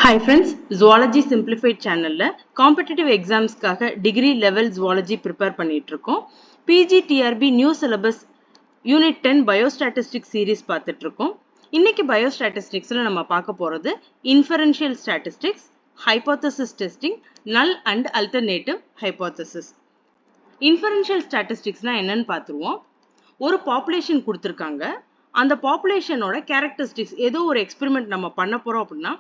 Hi friends, Zoology Simplified channel competitive exams காக degree level zoology prepare பண்ணிட்டு இருக்கோம். PGTRB new syllabus unit 10 biostatistics series பார்த்துட்டு இருக்கோம். இன்னைக்கு biostatisticsல நம்ம பார்க்க போறது inferential statistics, hypothesis testing, null and alternative hypothesis. Inferential statisticsனா என்னன்னு பார்த்துருவோம். ஒரு population கொடுத்திருக்காங்க. அந்த பாப்புலேஷனோட கேரக்டரிஸ்டிக்ஸ் ஏதோ ஒரு எக்ஸ்பெரிமெண்ட் நம்ம பண்ண போறோம் அப்படின்னா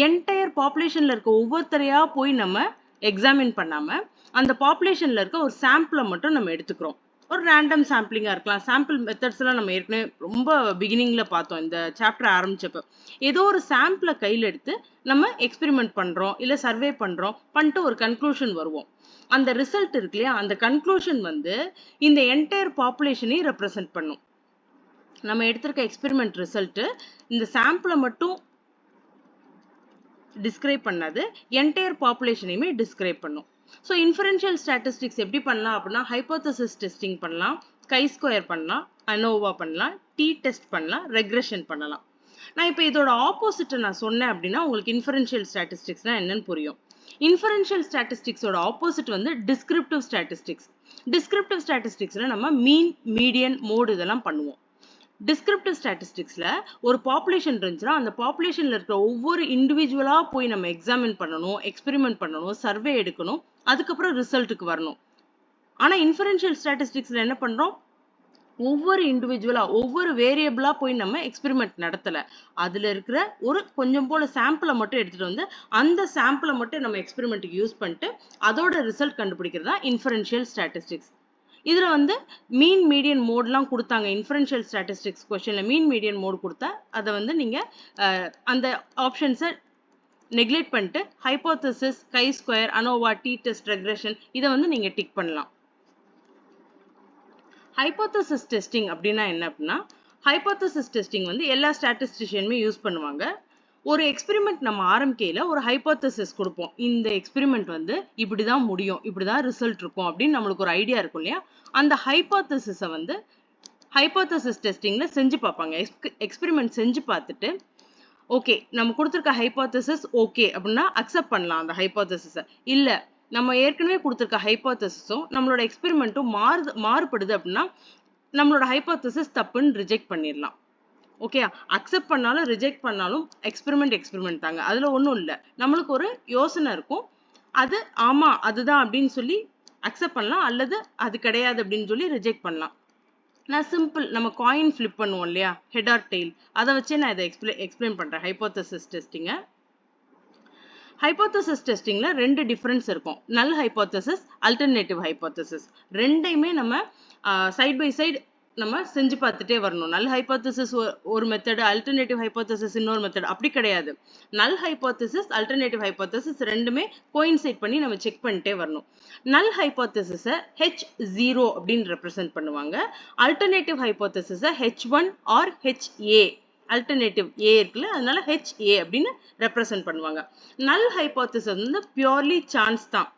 என்டையர் பாப்புலேஷன்ல இருக்க ஒவ்வொருத்தரையா போய் நம்ம எக்ஸாமின் பண்ணாம அந்த பாப்புலேஷன்ல இருக்க ஒரு சாம்பிளை மட்டும் நம்ம எடுத்துக்கிறோம். ஒரு ரேண்டம் சாம்பிளிங்கா இருக்கலாம். சாம்பிள் மெத்தட்ஸ் எல்லாம் நம்ம ஏற்கனவே ரொம்ப பிகினிங்ல பார்த்தோம். இந்த சாப்டர் ஆரம்பிச்சப்ப ஏதோ ஒரு சாம்பிளை கையில் எடுத்து நம்ம எக்ஸ்பெரிமெண்ட் பண்றோம், இல்ல சர்வே பண்றோம், பண்ணிட்டு ஒரு கன்க்ளூஷன் வருவோம். அந்த ரிசல்ட் இருக்கு இல்லையா, அந்த கன்க்ளூஷன் வந்து இந்த என்டையர் பாப்புலேஷனையும் ரெப்ரசென்ட் பண்ணும். நம்ம எடுத்திருக்க எக்ஸ்பெரிமெண்ட் ரிசல்ட் இந்த சாம்பிளை மட்டும் டிஸ்கிரைப் பண்ணாது, என்டையர் பாப்புலேஷனையுமே டிஸ்கிரைப் பண்ணும். ஸோ இன்ஃபரன்ஷியல் ஸ்டாட்டிஸ்டிக்ஸ் எப்படி பண்ணலாம் அப்படின்னா ஹைபோதசிஸ் டெஸ்டிங் பண்ணலாம், கை ஸ்கொயர் பண்ணலாம், அனோவா பண்ணலாம், டி டெஸ்ட் பண்ணலாம், ரெக்ரெஷன் பண்ணலாம். நான் இப்போ இதோட ஆப்போசிட்டை நான் சொன்னேன் அப்படின்னா உங்களுக்கு இன்ஃபரன்ஷியல் ஸ்டாட்டிஸ்டிக்ஸ்னா என்னன்னு புரியும். இன்ஃபரன்ஷியல் ஸ்டாட்டிஸ்டிக்ஸோட ஆப்போசிட் வந்து டிஸ்கிரிப்டிவ் ஸ்டாட்டிஸ்டிக்ஸ். டிஸ்கிரிப்டிவ் ஸ்டாட்டிஸ்டிக்ஸ்ல நம்ம மீன், மீடியன், மோட் இதெல்லாம் பண்ணுவோம். டிஸ்கிரிப்டிவ் ஸ்டாட்டிஸ்டிக்ஸ்ல ஒரு பாப்புலேஷன் இருந்துச்சுன்னா அந்த பாப்புலேஷன்ல இருக்கிற ஒவ்வொரு இண்டிவிஜுவலா போய் நம்ம எக்ஸாமின் பண்ணணும், எக்ஸ்பெரிமெண்ட் பண்ணணும், சர்வே எடுக்கணும், அதுக்கப்புறம் ரிசல்ட்டுக்கு வரணும். ஆனா இன்ஃபரன்ஷியல் ஸ்டாட்டிஸ்டிக்ஸ்ல என்ன பண்றோம், ஒவ்வொரு இண்டிவிஜுவலா ஒவ்வொரு வேரியபிளா போய் நம்ம எக்ஸ்பெரிமெண்ட் நடத்தல, அதுல இருக்கிற ஒரு கொஞ்சம் போல சாம்பிளை மட்டும் எடுத்துட்டு வந்து அந்த சாம்பிளை மட்டும் நம்ம எக்ஸ்பெரிமெண்ட்டுக்கு யூஸ் பண்ணிட்டு அதோட ரிசல்ட் கண்டுபிடிக்கிறதா இன்ஃபரன்ஷியல் ஸ்டாட்டிஸ்டிக்ஸ். இதுல வந்து மீன், மீடியன் மோட்லாம் கொடுத்தாங்க. இன்ஃபரன்ஷியல் ஸ்டாட்டிஸ்டிக்ஸ் கொஸ்டின்ல மீன், மீடியன் மோட் கொடுத்தா அதை வந்து நீங்க அந்த ஆப்ஷன்ஸை நெக்லெக்ட் பண்ணிட்டு hypothesis, chi square, ANOVA, T test, regression இதை வந்து நீங்க டிக் பண்ணலாம். ஹைபோதசிஸ் டெஸ்டிங் அப்படின்னா என்ன அப்படின்னா ஹைபோதசிஸ் டெஸ்டிங் வந்து எல்லா ஸ்டாட்டிஸ்டிஷியனுமே யூஸ் பண்ணுவாங்க. ஒரு எக்ஸ்பெரிமெண்ட் நம்ம ஆரம்பிக்கையில ஒரு ஹைபோதசிஸ் கொடுப்போம். இந்த எக்ஸ்பெரிமெண்ட் வந்து இப்படிதான் முடியும், இப்படிதான் ரிசல்ட் இருக்கும் அப்படின்னு நம்மளுக்கு ஒரு ஐடியா இருக்கும் இல்லையா, அந்த ஹைபோதசிஸை வந்து ஹைபோதசிஸ் டெஸ்டிங்ல செஞ்சு பார்ப்பாங்க. எக்ஸ்பெரிமெண்ட் செஞ்சு பார்த்துட்டு ஓகே நம்ம கொடுத்துருக்க ஹைபோதசிஸ் ஓகே அப்படின்னா அக்செப்ட் பண்ணலாம் அந்த ஹைபோதசிஸை. இல்ல நம்ம ஏற்கனவே கொடுத்துருக்க ஹைபோதசிஸும் நம்மளோட எக்ஸ்பெரிமெண்ட்டும் மாறுபடுது அப்படின்னா நம்மளோட ஹைபோதசிஸ் தப்புன்னு ரிஜெக்ட் பண்ணிடலாம். ஓகே, அக்செப்ட் பண்ணாலும் ரிஜெக்ட் பண்ணாலும் எக்ஸ்பெரிமெண்ட் தாங்க, அதுல ஒன்றும் இல்லை. நம்மளுக்கு ஒரு யோசனை இருக்கும், அது ஆமா அதுதான் அப்படின்னு சொல்லி அக்செப்ட் பண்ணலாம், அல்லது அது கிடையாது அப்படின்னு சொல்லி ரிஜெக்ட் பண்ணலாம். நான் சிம்பிள் நம்ம காயின் ஃபிளிப் பண்ணுவோம் இல்லையா, ஹெட் ஆர் டெயில், அதை வச்சே நான் இதை எக்ஸ்பிளைன் பண்றேன். ஹைபோதசிஸ் டெஸ்டிங்க, ஹைபோதசிஸ் டெஸ்டிங்ல ரெண்டு டிஃபரன்ஸ் இருக்கும். நல் ஹைபோதசிஸ், அல்டர்னேட்டிவ் ஹைபோதசிஸ். ரெண்டையுமே நம்ம சைட் பை சைடு நம்ம செஞ்சு பார்த்துட்டே வரணும். நல் ஹைபோதசிஸ் ஒரு மெத்தட், அல்டர்னேட்டிவ் ஹைபோதசிஸ் இன்னொரு மெத்தட், அப்படி கிடையாது. நல் ஹைபோதசிஸ், அல்டர்னேட்டிவ் ஹைபோதசிஸ் ரெண்டுமே கோயின்சைட் பண்ணி நம்ம செக் பண்ணிட்டே வரணும். நல் ஹைபோதசிஸை H0 அப்படின்னு ரெப்ரசென்ட் பண்ணுவாங்க. அல்டர்னேட்டிவ் ஹைபோதசிஸை H1 ஆர் HA, அல்டர்னேட்டிவ் ஏ இருக்குல்ல, அதனால HA அப்படின்னு ரெப்ரசென்ட் பண்ணுவாங்க. நல் ஹைபோதசிஸ் வந்து பியூர்லி சான்ஸ் தான்,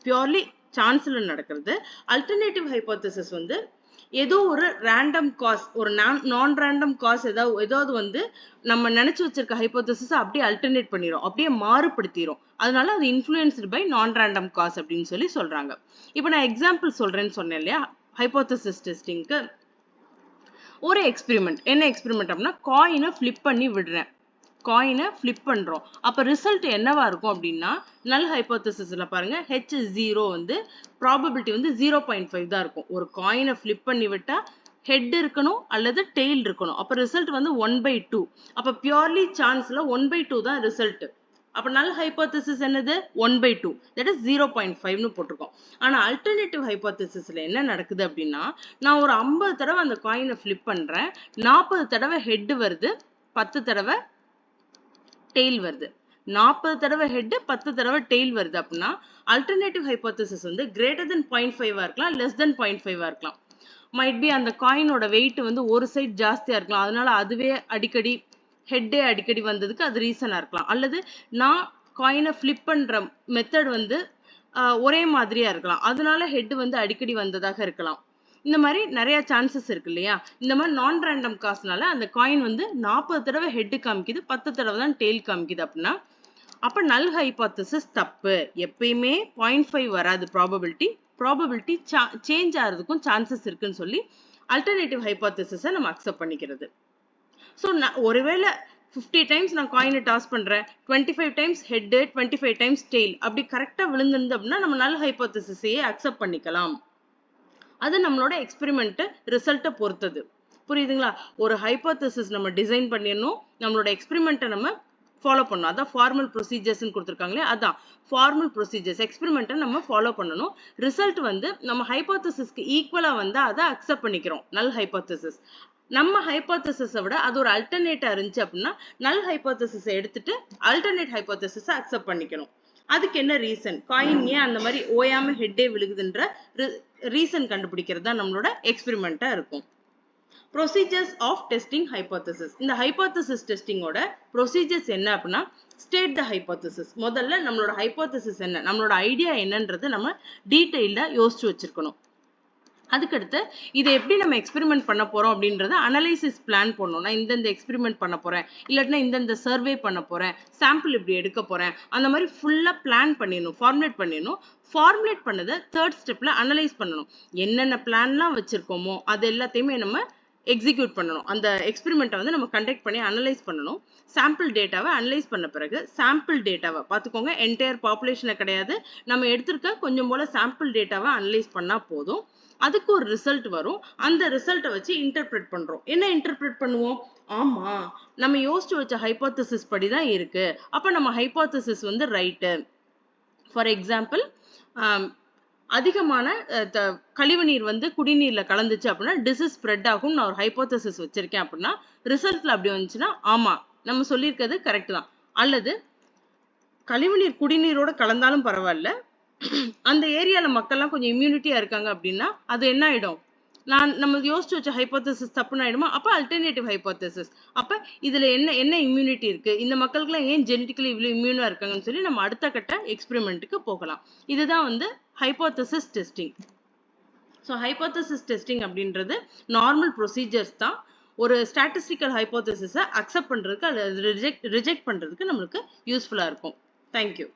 பியூர்லி சான்ஸ்ல நடக்கிறது. அல்டர்னேட்டிவ் ஹைபோதசிஸ் வந்து ஏதோ ஒரு ரேண்டம் காஸ், ஒரு நான் ரேண்டம் காஸ் ஏதாவது வந்து நம்ம நினைச்சு வச்சிருக்க ஹைபோதசிஸ் அப்படியே அல்டர்னேட் பண்ணிரும், அப்படியே மாறுபடுத்திரும். அதனால அது இன்ஃப்ளூயன்ஸ்டு பை நான் ரேண்டம் காஸ் அப்படின்னு சொல்லி சொல்றாங்க. இப்போ நான் எக்ஸாம்பிள் சொல்றேன்னு சொன்னேன் இல்லையா, ஹைபோதசிஸ் டெஸ்டிங்க்கு ஒரு எக்ஸ்பெரிமெண்ட். என்ன எக்ஸ்பெரிமெண்ட் அப்படின்னா காயினை ஃபிளிப் பண்ணி விடுறேன், காயினை ஃபிளிப் பண்றோம். அப்ப ரிசல்ட் என்னவா இருக்கும் அப்படின்னா நல் ஹைபோதசிஸ்ல பாருங்க H0 வந்து ப்ராபபிலிட்டி வந்து 0.5 தான் இருக்கும். ஒரு காயினை ஃபிளிப் பண்ணி விட்டா ஹெட் இருக்கணும் அல்லது டெயில் இருக்கணும். அப்ப ரிசல்ட் வந்து 1/2. அப்ப பியூர்லி சான்ஸ்ல 1/2 தான் ரிசல்ட். அப்ப நல் ஹைபோதசிஸ் என்னது 1/2, தட் இஸ் 0.5னு போட்டிருக்கோம். ஆனா அல்டர்னேட்டிவ் ஹைபோதசிஸ்ல என்ன நடக்குது அப்படின்னா நான் ஒரு 50 தடவை அந்த காயினை ஃபிளிப் பண்றேன், 40 தடவை ஹெட் வருது, 10 தடவை டெயில் வருது. 40 தடவை ஹெட், 10 தடவை டெயில் வருது அப்படின்னா அல்டர்னேட்டிவ் ஹைபோதசிஸ் வந்து கிரேட்டர் தென் 0.5 இருக்கலாம், லெஸ் தென் 0.5 இருக்கலாம். மைட் பி அந்த காயினோட வெயிட் வந்து ஒரு சைட் ஜாஸ்தியா இருக்கலாம், அதனால அதுவே அடிக்கடி ஹெட்டே அடிக்கடி வந்ததுக்கு அது ரீசனா இருக்கலாம். அல்லது நான் காயினை ஃபிளிப் பண்ற மெத்தட் வந்து ஒரே மாதிரியா இருக்கலாம், அதனால ஹெட் வந்து அடிக்கடி வந்ததாக இருக்கலாம். இந்த மாதிரி நிறைய சான்சஸ் இருக்கு இல்லையா. இந்த மாதிரி நான் ரேண்டம் காசுனால அந்த காயின் வந்து 40 தடவை ஹெட் காமிக்குது, 10 தடவை தான் டெயில் காமிக்குது அப்படின்னா அப்ப நல் ஹைபோதசிஸ் தப்பு. எப்பயுமே 0.5 வராது ப்ராபபிலிட்டி சேஞ்ச் ஆகிறதுக்கும் சான்சஸ் இருக்குன்னு சொல்லி அல்டர்னேட்டிவ் ஹைபோதசிஸை நம்ம அக்செப்ட் பண்ணிக்கிறது. ஸோ ஒருவேளை 50 டைம்ஸ் நான் காயினை டாஸ் பண்றேன், 25 டைம்ஸ் ஹெட், 25 டைம்ஸ் டெய்ல் அப்படி கரெக்டா விழுந்திருந்து அப்படின்னா நம்ம நல் ஹைபோதசிஸையே அக்செப்ட் பண்ணிக்கலாம். அது நம்மளோட எக்ஸ்பெரிமெண்ட் ரிசல்ட்டை பொறுத்தது. புரியுதுங்களா? ஒரு ஹைபோதசிஸ் நம்ம டிசைன் பண்ணிடணும், நம்மளோட எக்ஸ்பெரிமெண்ட்டை நம்ம ஃபாலோ பண்ணணும். அதான் ஃபார்மல் ப்ரொசீஜர்ஸ்ன்னு கொடுத்துருக்காங்களே, அதான் ஃபார்மல் ப்ரொசீஜர்ஸ். எக்ஸ்பெரிமெண்ட்டை நம்ம ஃபாலோ பண்ணணும். ரிசல்ட் வந்து நம்ம ஹைபோதசிஸ்க்கு ஈக்குவலா வந்து அதை அக்செப்ட் பண்ணிக்கிறோம். நல் ஹைபோதசிஸ் நம்ம ஹைபோதசிஸை விட அது ஒரு அல்டர்னேட்டா இருந்துச்சு அப்படின்னா நல் ஹைபோதசிஸை எடுத்துட்டு அல்டர்னேட் ஹைபோதசிஸை அக்செப்ட் பண்ணிக்கணும். அதுக்கு என்ன ரீசன், காயின் ஏன் அந்த மாதிரி ஓயாம ஹெட்டே விழுகுதுன்ற ரீசன் கண்டுபிடிக்கிறது தான் நம்மளோட எக்ஸ்பெரிமெண்டா இருக்கும். Procedures of testing hypothesis. இந்த ஹைபோதசிஸ் டெஸ்டிங்கோட ப்ரொசீஜர்ஸ் என்ன அப்படின்னா, ஸ்டேட் த ஹைபோதசிஸ். முதல்ல நம்மளோட ஹைபோதசிஸ் என்ன, நம்மளோட ஐடியா என்னன்றது நம்ம டீடைல்டா யோசிச்சு வச்சிருக்கணும். அதுக்கடுத்து இதை எப்படி நம்ம எக்ஸ்பெரிமெண்ட் பண்ண போறோம் அப்படின்றத அனலைசிஸ் பிளான் பண்ணணும். நான் இந்தந்த எக்ஸ்பெரிமெண்ட் பண்ண போறேன், இல்லாட்டினா இந்தந்த சர்வே பண்ண போறேன், சாம்பிள் இப்படி எடுக்க போறேன், அந்த மாதிரி ஃபுல்லா பிளான் பண்ணிடணும், ஃபார்முலேட் பண்ணிடணும். ஃபார்முலேட் பண்ணதை தேர்ட் ஸ்டெப்ல அனலைஸ் பண்ணணும். என்னென்ன பிளான்லாம் வச்சிருக்கோமோ அது எல்லாத்தையுமே நம்ம எக்ஸிக்யூட் பண்ணணும். அந்த எக்ஸ்பெரிமெண்ட்டை வந்து நம்ம கண்டக்ட் பண்ணி அனலைஸ் பண்ணணும். சாம்பிள் டேட்டாவை அனலைஸ் பண்ண பிறகு சாம்பிள் டேட்டாவை பார்த்துக்கோங்க, என்டையர் பாப்புலேஷனை கிடையாது, நம்ம எடுத்திருக்க கொஞ்சம் போல சாம்பிள் டேட்டாவை அனலைஸ் பண்ணா போதும். அதுக்கு ஒரு ரிசல்ட் வரும். அந்த ரிசல்ட்டை வச்சு இன்டர்பிரேட் பண்றோம். என்ன இன்டர்பிரேட் பண்ணுவோம், ஆமா நம்ம யோசிச்சு வச்ச ஹைபோதசிஸ் படி தான் இருக்கு, அப்ப நம்ம ஹைபோதசிஸ் வந்து ரைட்டு. ஃபார் எக்ஸாம்பிள், அதிகமான கழிவுநீர் வந்து குடிநீர்ல கலந்துச்சு அப்படின்னா டிசீஸ் ஸ்ப்ரெட் ஆகும் நான் ஒரு ஹைபோதசிஸ் வச்சிருக்கேன் அப்படின்னா ரிசல்ட்ல அப்படி வந்துச்சுன்னா ஆமா நம்ம சொல்லியிருக்கிறது கரெக்ட் தான். அல்லது கழிவுநீர் குடிநீரோட கலந்தாலும் பரவாயில்ல, அந்த ஏரியால மக்கள்லாம் கொஞ்சம் இம்யூனிட்டியா இருக்காங்க அப்படின்னா அது என்ன ஆயிடும், நம்ம யோசிச்சு வச்ச ஹைபோதசிஸ் தப்புன்னு ஆயிடுமா? அப்ப அல்டர்னேட்டிவ் ஹைபோதசிஸ். அப்ப இதுல என்ன இம்யூனிட்டி இருக்கு, இந்த மக்களுக்குலாம் ஏன் ஜெனட்டிக்கலி இவ்வளவு இம்யூனா இருக்காங்கன்னு சொல்லி நம்ம அடுத்த கட்ட எக்ஸ்பெரிமெண்ட்டுக்கு போகலாம். இதுதான் வந்து hypothesis testing. So hypothesis testing அப்படின்றது நார்மல் ப்ரொசீஜர்ஸ் தான். ஒரு ஸ்டாட்டிஸ்டிக்கல் ஹைபோதசிஸை அக்செப்ட் பண்றதுக்கு அல்லது ரிஜெக்ட் பண்றதுக்கு நம்மளுக்கு யூஸ்ஃபுல்லா இருக்கும். தேங்க்யூ.